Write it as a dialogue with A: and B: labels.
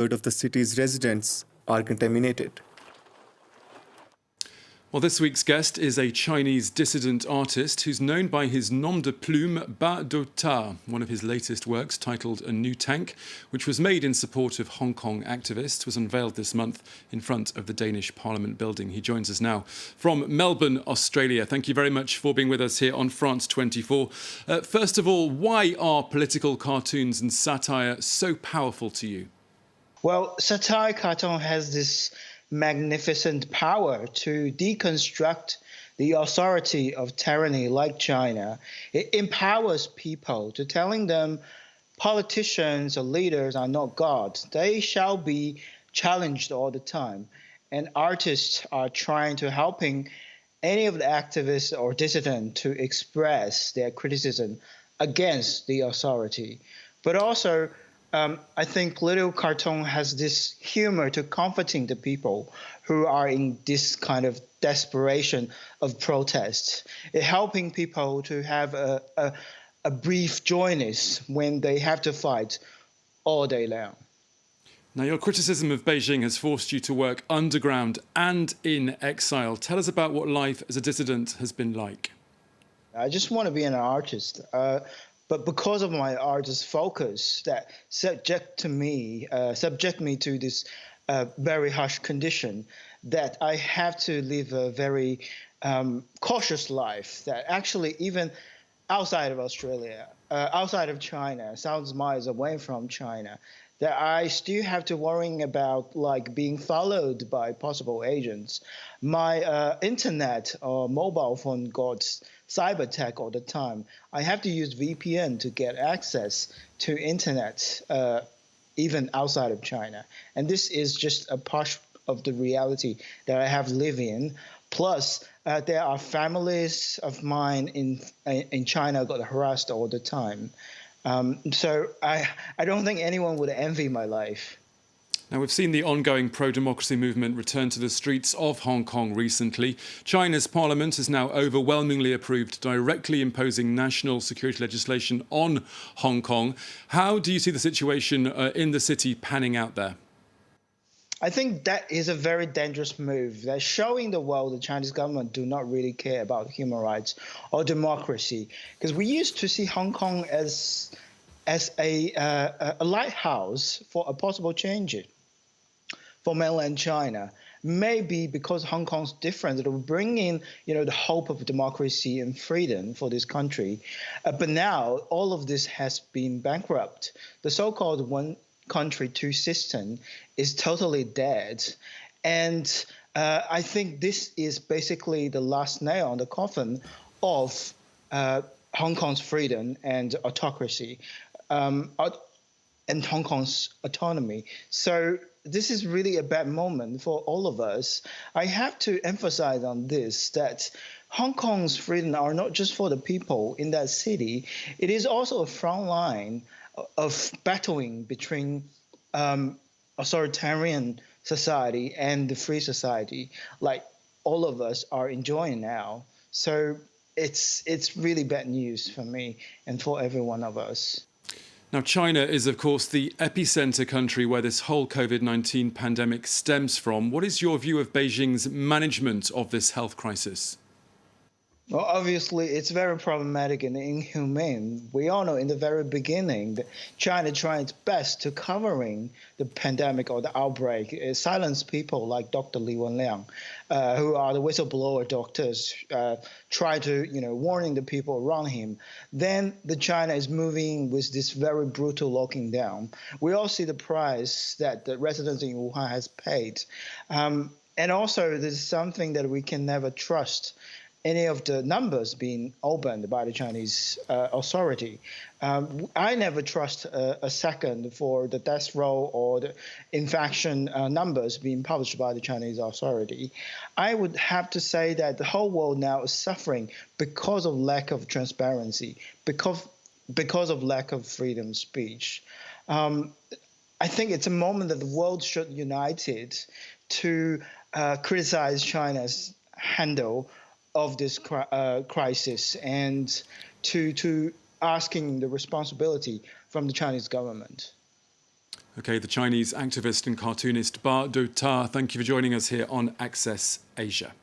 A: third of the city's residents are contaminated.
B: Well, this week's guest is a Chinese dissident artist who's known by his nom de plume, Badiucao. One of his latest works, titled A New Tank, which was made in support of Hong Kong activists, was unveiled this month in front of the Danish Parliament building. He joins us now from Melbourne, Australia. Thank you very much for being with us here on France 24. First of all, why are political cartoons and satire so powerful to you?
C: Well, satire cartoon has this magnificent power to deconstruct the authority of tyranny like China. It empowers people to telling them politicians or leaders are not gods. They shall be challenged all the time. And artists are trying to helping any of the activists or dissidents to express their criticism against the authority. But also, I think political cartoon has this humor to comforting the people who are in this kind of desperation of protest. It helping people to have a brief joyness when they have to fight all day long.
B: Now, your criticism of Beijing has forced you to work underground and in exile. Tell us about what life as a dissident has been like.
C: I just want to be an artist. But because of my artist focus that subject me to this very harsh condition, that I have to live a very cautious life that actually even outside of Australia, outside of China, thousands of miles away from China, that I still have to worrying about like being followed by possible agents. My internet or mobile phone got cyber attack all the time. I have to use VPN to get access to internet, even outside of China. And this is just a part of the reality that I have to live in. Plus, there are families of mine in China got harassed all the time. So I don't think anyone would envy my life.
B: Now, we've seen the ongoing pro-democracy movement return to the streets of Hong Kong recently. China's parliament has now overwhelmingly approved directly imposing national security legislation on Hong Kong. How do you see the situation in the city panning out there?
C: I think that is a very dangerous move. They're showing the world the Chinese government do not really care about human rights or democracy. Because we used to see Hong Kong as a lighthouse for a possible change for mainland China. Maybe because Hong Kong's different, it will bring in, the hope of democracy and freedom for this country. But now all of this has been bankrupt. The so-called one country, two system is totally dead. And I think this is basically the last nail on the coffin of Hong Kong's freedom and autocracy, and Hong Kong's autonomy. So this is really a bad moment for all of us. I have to emphasize on this, that Hong Kong's freedom are not just for the people in that city. It is also a front line of battling between authoritarian society and the free society, like all of us are enjoying now. So it's really bad news for me and for every one of us.
B: Now, China is, of course, the epicenter country where this whole COVID-19 pandemic stems from. What is your view of Beijing's management of this health crisis?
C: Well, obviously, it's very problematic and inhumane. We all know in the very beginning that China tried its best to covering the pandemic or the outbreak. It silenced people like Dr. Li Wenliang, who are the whistleblower doctors, try to, warning the people around him. Then the China is moving with this very brutal locking down. We all see the price that the residents in Wuhan has paid. And also, there's something that we can never trust any of the numbers being opened by the Chinese authority. I never trust a second for the death roll or the infection numbers being published by the Chinese authority. I would have to say that the whole world now is suffering because of lack of transparency, because of lack of freedom of speech. I think it's a moment that the world should united to criticize China's handle of this crisis and to asking the responsibility from the Chinese government.
B: OK, the Chinese activist and cartoonist Badiucao, thank you for joining us here on Access Asia.